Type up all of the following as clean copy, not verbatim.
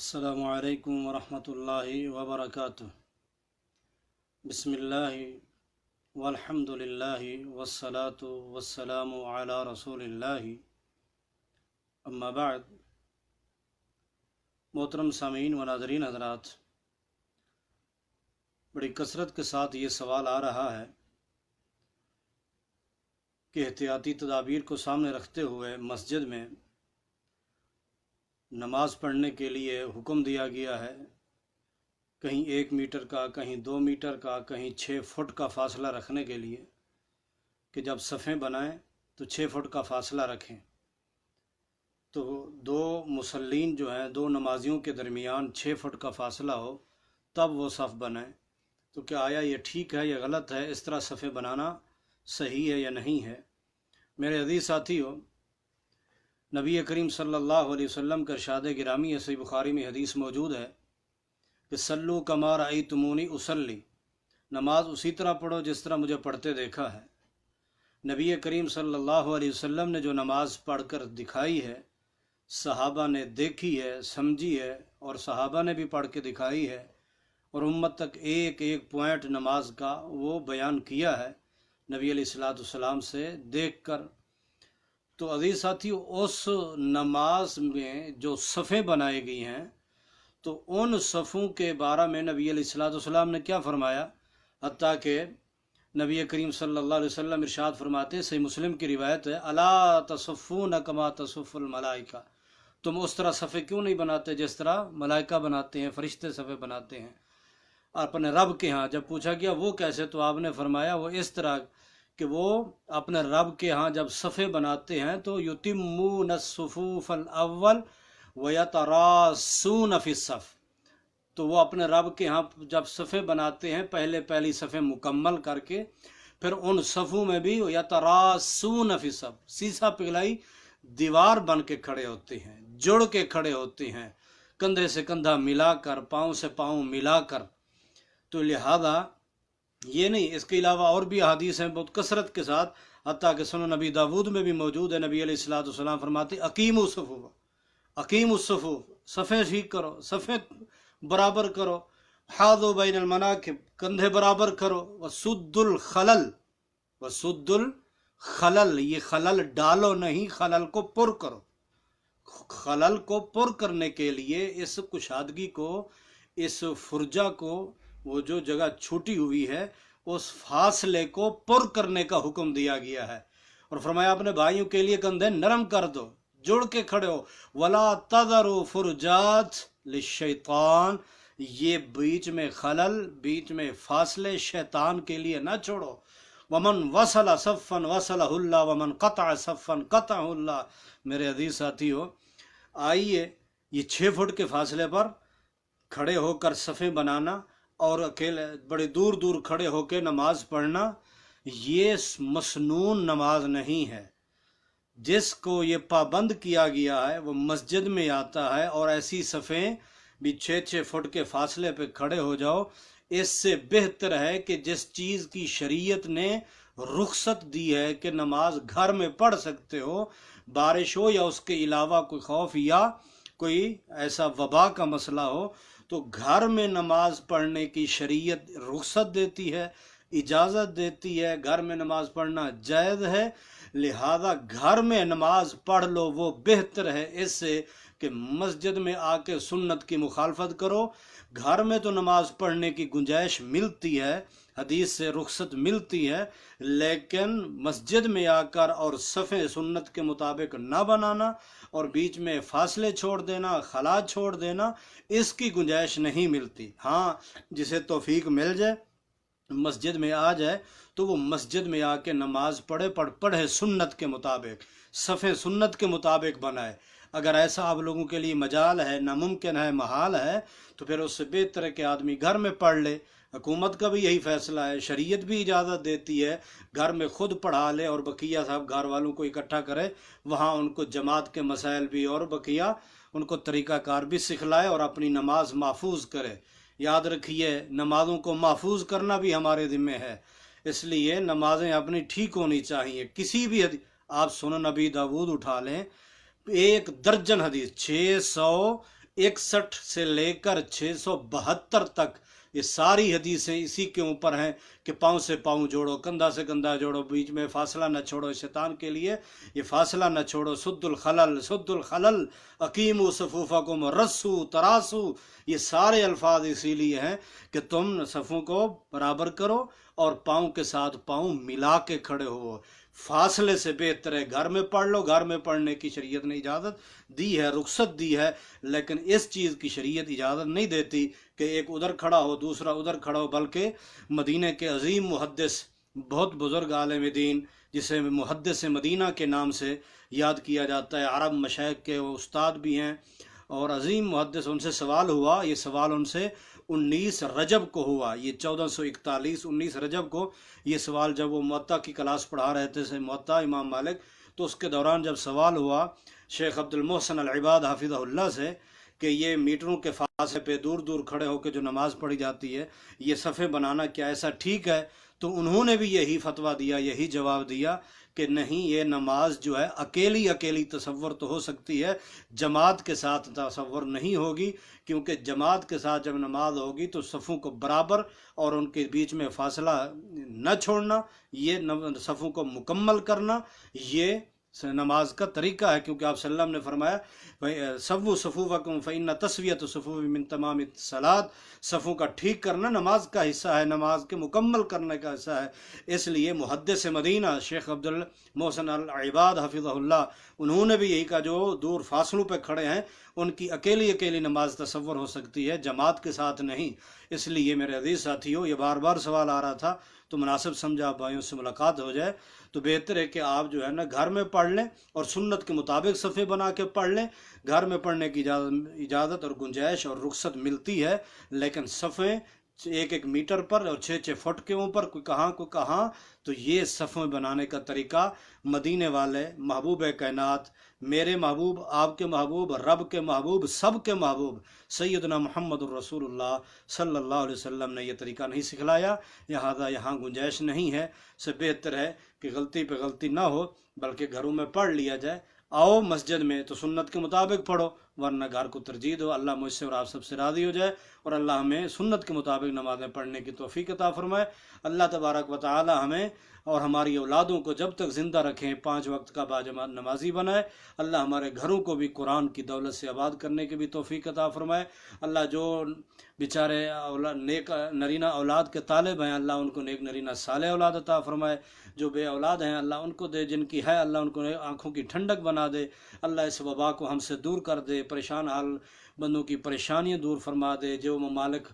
السلام علیکم ورحمۃ اللہ وبرکاتہ۔ بسم اللہ والحمد للہ والصلاة والسلام علی رسول اللہ، اما بعد۔ محترم سامعین و ناظرین حضرات، بڑی کثرت کے ساتھ یہ سوال آ رہا ہے کہ احتیاطی تدابیر کو سامنے رکھتے ہوئے مسجد میں نماز پڑھنے کے لیے حکم دیا گیا ہے، کہیں 1 میٹر کا، کہیں 2 میٹر کا، کہیں 6 فٹ کا فاصلہ رکھنے کے لیے کہ جب صفیں بنائیں تو 6 فٹ کا فاصلہ رکھیں، تو 2 مصلین جو ہیں، 2 نمازیوں کے درمیان 6 فٹ کا فاصلہ ہو تب وہ صف بنائیں۔ تو کیا آیا یہ ٹھیک ہے یا غلط ہے؟ اس طرح صفیں بنانا صحیح ہے یا نہیں ہے؟ میرے عزیز ساتھیو، نبی کریم صلی اللہ علیہ وسلم کا ارشاد گرامی ہے، صحیح بخاری میں حدیث موجود ہے کہ صلو کما رأیتمونی اصلی، نماز اسی طرح پڑھو جس طرح مجھے پڑھتے دیکھا ہے۔ نبی کریم صلی اللہ علیہ وسلم نے جو نماز پڑھ کر دکھائی ہے، صحابہ نے دیکھی ہے، سمجھی ہے، اور صحابہ نے بھی پڑھ کے دکھائی ہے، اور امت تک ایک ایک پوائنٹ نماز کا وہ بیان کیا ہے نبی علیہ السلام سے دیکھ کر۔ تو عزیز ساتھی، اس نماز میں جو صفیں بنائی گئی ہیں، تو ان صفوں کے بارے میں نبی علیہ السلام نے کیا فرمایا؟ حتیٰ کہ نبی کریم صلی اللہ علیہ وسلم ارشاد فرماتے ہیں، صحیح مسلم کی روایت ہے، الا تصفون کما تصف الملائکہ، تم اس طرح صفیں کیوں نہیں بناتے جس طرح ملائکہ بناتے ہیں، فرشتے صفیں بناتے ہیں اپنے رب کے ہاں۔ جب پوچھا گیا وہ کیسے، تو آپ نے فرمایا وہ اس طرح کہ وہ اپنے رب کے ہاں جب صفیں بناتے ہیں تو یتمون الصفوف الاول ویتراصون فی الصف، تو وہ اپنے رب کے ہاں جب صفیں بناتے ہیں پہلی صفیں مکمل کر کے، پھر ان صفوں میں بھی یتراصون فی الصف، سیسا پگھلائی دیوار بن کے کھڑے ہوتے ہیں، جڑ کے کھڑے ہوتے ہیں، کندھے سے کندھا ملا کر، پاؤں سے پاؤں ملا کر۔ تو لہذا یہ نہیں، اس کے علاوہ اور بھی احادیث ہیں بہت کثرت کے ساتھ، حتیٰ کہ سنن نبی داود میں بھی موجود ہے، نبی علیہ السلام فرماتے اقیموا الصفوف، صفیں ٹھیک کرو، صفیں برابر کرو، حاذوا بین المناکب، کندھے برابر کرو، وسدوا الخلل، یہ خلل ڈالو نہیں، خلل کو پر کرو۔ خلل کو پر کرنے کے لیے اس کشادگی کو، اس فرجہ کو، وہ جو جگہ چھوٹی ہوئی ہے اس فاصلے کو پر کرنے کا حکم دیا گیا ہے، اور فرمایا اپنے بھائیوں کے لیے کندھے نرم کر دو، جڑ کے کھڑے ہو۔ ولا تذروا فرجات للشیطان، یہ بیچ میں خلل، بیچ میں فاصلے شیطان کے لیے نہ چھوڑو۔ ومن وصل صفا وصلہ اللہ ومن قطع صفا قطعہ اللہ۔ میرے عزیز ساتھیو، آئیے یہ 6 فٹ کے فاصلے پر کھڑے ہو کر صفیں بنانا اور اکیلے بڑے دور دور کھڑے ہو کے نماز پڑھنا، یہ مسنون نماز نہیں ہے۔ جس کو یہ پابند کیا گیا ہے وہ مسجد میں آتا ہے اور ایسی صفیں بھی 6 فٹ کے فاصلے پہ کھڑے ہو جاؤ۔ اس سے بہتر ہے کہ جس چیز کی شریعت نے رخصت دی ہے کہ نماز گھر میں پڑھ سکتے ہو، بارش ہو یا اس کے علاوہ کوئی خوف یا کوئی ایسا وبا کا مسئلہ ہو، تو گھر میں نماز پڑھنے کی شریعت رخصت دیتی ہے، اجازت دیتی ہے، گھر میں نماز پڑھنا جائز ہے۔ لہذا گھر میں نماز پڑھ لو، وہ بہتر ہے اس سے کہ مسجد میں آ کے سنت کی مخالفت کرو۔ گھر میں تو نماز پڑھنے کی گنجائش ملتی ہے، حدیث سے رخصت ملتی ہے، لیکن مسجد میں آ کر اور صفیں سنت کے مطابق نہ بنانا اور بیچ میں فاصلے چھوڑ دینا، خلا چھوڑ دینا، اس کی گنجائش نہیں ملتی۔ ہاں، جسے توفیق مل جائے، مسجد میں آ جائے، تو وہ مسجد میں آ کے نماز پڑھے سنت کے مطابق، صفیں سنت کے مطابق بنائے۔ اگر ایسا آپ لوگوں کے لیے مجال ہے، ناممکن ہے، محال ہے، تو پھر اس سے بہتر ہے کہ آدمی گھر میں پڑھ لے۔ حکومت کا بھی یہی فیصلہ ہے، شریعت بھی اجازت دیتی ہے، گھر میں خود پڑھا لے اور بقیہ صاحب گھر والوں کو اکٹھا کرے، وہاں ان کو جماعت کے مسائل بھی اور بقیہ ان کو طریقہ کار بھی سکھلائے اور اپنی نماز محفوظ کرے۔ یاد رکھیے، نمازوں کو محفوظ کرنا بھی ہمارے ذمہ ہے، اس لیے نمازیں اپنی ٹھیک ہونی چاہیے۔ کسی بھی آپ سنن نبی داود اٹھا لیں، 1 درجن حدیث، 61 से लेकर 672 तक ये सारी हदीसें इसी के ऊपर हैं कि पाँव से पाँव जोड़ो, कंधा से कंधा जोड़ो, बीच में फासला न छोड़ो। शैतान के लिए ये फासला न छोड़ो। सुद्दुल खलल अकीमु सफूफकुम रस्सू तरासू, ये सारे अल्फाज इसीलिए हैं कि तुम सफ़ों को बराबर करो और पाँव के साथ पाँव मिला के खड़े हो। फासले से बेहतर है घर में पढ़ लो। घर में पढ़ने की शरीयत ने इजाज़त दी है, रुख्सत दी है, लेकिन इस चीज़ की शरीयत इजाज़त नहीं देती कि एक उधर खड़ा हो दूसरा उधर खड़ा हो। बल्कि मदीने के अजीम मुहद्दिस, बहुत बुज़ुर्ग आलिम दीन, जिसे मुहद्दिस मदीना के नाम से याद किया जाता है, अरब मशाइख के वो उस्ताद भी हैं और अजीम मुहद्दिस, उनसे सवाल हुआ। ये सवाल उनसे 19 रजब को हुआ, ये 1441 19 रजब को ये सवाल, जब वो मुअत्ता की क्लास पढ़ा रहे थे, से मुअत्ता इमाम मालिक, तो उसके दौरान जब सवाल हुआ शेख अब्दुल मोहसिन अल इबाद हाफिज़हुल्लाह से कि ये मीटरों के फासले पे दूर दूर खड़े होकर जो नमाज़ पढ़ी जाती है, ये सफ़े बनाना क्या ऐसा ठीक है? तो उन्होंने भी यही फतवा दिया, यही जवाब दिया कि नहीं, ये नमाज जो है अकेली अकेली तसव्वुर तो हो सकती है, जमात के साथ तसव्वुर नहीं होगी, क्योंकि जमात के साथ जब नमाज होगी तो सफ़ों को बराबर और उनके बीच में फ़ासला न छोड़ना, ये सफ़ों को मुकम्मल करना, ये नमाज का तरीका है। क्योंकि आप सल्लम ने फरमाया सव्वु सफूफकुम फ़इन्न तस्वियत सफूफ मिन तमाम सलात, सफ़ों का ठीक करना नमाज का हिस्सा है, नमाज के मुकम्मल करने का हिस्सा है। इसलिए मुहद्दिस मदीना शेख अब्दुल मोहसिन अल इबाद हफिज़हुल्लाह, उन्होंने भी यही कहा, जो दूर फासलों पे खड़े हैं उनकी अकेली अकेली नमाज तसव्वुर हो सकती है, जमात के साथ नहीं। इसलिए मेरे अज़ीज़ साथियों, ये बार बार सवाल आ रहा था तो मुनासिब समझा आप भाइयों से मुलाकात हो जाए, तो बेहतर है कि आप जो है ना घर में पढ़ लें और सुन्नत के मुताबिक सफ़े बना के पढ़ लें। घर में पढ़ने की इजाज़त और गुंजाइश और रुख्सत मिलती है, लेकिन सफ़े 1-1 मीटर पर और 6-6 फुट के ऊपर कोई कहाँ, तो ये सफ़े बनाने का तरीका मदीने वाले महबूब कायनात, मेरे महबूब, आपके महबूब, रब के महबूब, सब के महबूब सैयदना मुहम्मदुर रसूलुल्लाह सल्लल्लाहु अलैहि वसल्लम ने यह तरीका नहीं सिखलाया। लिहाजा यहाँ गुंजाइश नहीं है। से बेहतर है कि गलती पे गलती ना हो, बल्कि घरों में पढ़ लिया जाए। आओ मस्जिद में तो सुन्नत के मुताबिक पढ़ो, वरना घर को तरजीह दो। अल्लाह मुझसे और आप सबसे राज़ी हो जाए और अल्लाह हमें सुन्नत के मुताबिक नमाज़ें पढ़ने की तौफीक अता फरमाए। अल्लाह तबारक व तआला हमें और हमारी औलादों को जब तक ज़िंदा रखें 5 वक्त का बाजमात नमाजी बनाए। अल्लाह हमारे घरों को भी कुरान की दौलत से आबाद करने की भी तौफीक अता फरमाए। अल्लाह जो बेचारे नेक नरीना औलाद के तालिब हैं, अल्लाह उनको नेक नरीना साले औलाद अता फरमाए। जो बे औलाद हैं अल्लाह उनको दे, जिनकी है अल्लाह उनको आँखों की ठंडक बना दे। अल्लाह इस वबा को हमसे दूर कर दे, परेशान हाल बंदों की परेशानियाँ दूर फरमा दे। जो ममालिक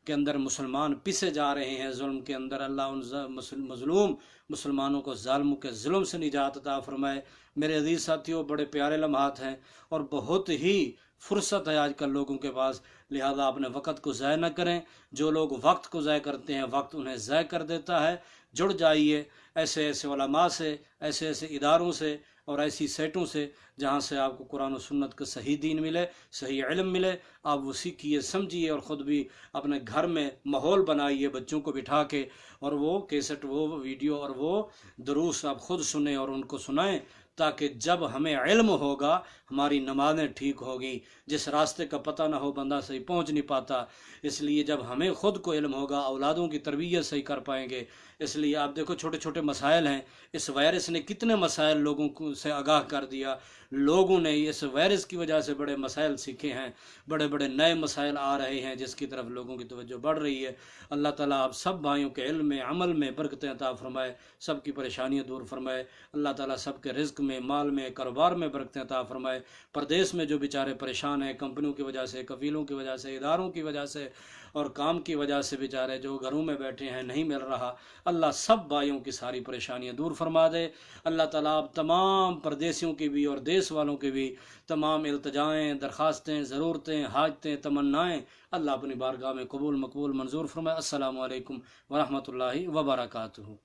के अंदर मुसलमान पिसे जा रहे हैं जुल्म के अंदर, अल्लाह उन मजलूम मुसलमानों को ज़ालिमों के जुल्म से निजात अता फरमाए। मेरे अजीज़ साथियों, बड़े प्यारे लम्हात हैं और बहुत ही फुर्सत है आजकल लोगों के पास, लिहाजा अपने वक़्त को ज़ाय न करें। जो लोग वक्त को ज़ाय करते हैं, वक्त उन्हें ज़ाय कर देता है। जुड़ जाइए ऐसे ऐसे उलमा से, ऐसे ऐसे इदारों से और ऐसी सेटों से जहाँ से आपको कुरान और सुन्नत का सही दीन मिले, सही इल्म मिले। आप वो सीखिए, समझिए और ख़ुद भी अपने घर में माहौल बनाइए, बच्चों को बिठा के, और वो कैसेट, वो वीडियो और वो दुरूस आप ख़ुद सुने और उनको सुनाएं, ताकि जब हमें इल्म होगा हमारी नमाज़ें ठीक होगी। जिस रास्ते का पता ना हो बंदा सही पहुंच नहीं पाता, इसलिए जब हमें ख़ुद को इल्म होगा औलादों की तरबियत सही कर पाएंगे। इसलिए आप देखो छोटे छोटे मसाइल हैं, इस वायरस ने कितने मसाइल लोगों को से आगाह कर दिया। लोगों ने इस वायरस की वजह से बड़े मसाइल सीखे हैं, बड़े बड़े नए मसाइल आ रहे हैं, जिसकी तरफ लोगों की तवज्जो बढ़ रही है। अल्लाह ताला आप सब भाइयों के इल्म में, अमल में बरकतें अता फरमाए, सब की परेशानियाँ दूर फरमाए। अल्लाह ताला सब के रिज़्क़ में, माल में, कारोबार में बरकतें अता फरमाए। परदेश में जो बेचारे परेशान हैं, कंपनियों की वजह से, कफ़ीलों की वजह से, इदारों की वजह से और काम की वजह से बेचारे जो घरों में बैठे हैं, नहीं मिल रहा, अल्लाह सब भाइयों की सारी परेशानियाँ दूर फरमा दे। अल्लाह ताला आप तमाम परदेशियों की भी और देश वालों की भी तमाम इल्तिजाएँ, दरख्वास्तें, ज़रूरतें, हाजतें, तमन्नाएँ अल्लाह अपनी बारगाह में कबूल मकबूल मंजूर फरमाए। अस्सलामु अलैकुम व रहमतुल्लाहि व बरकातुहू।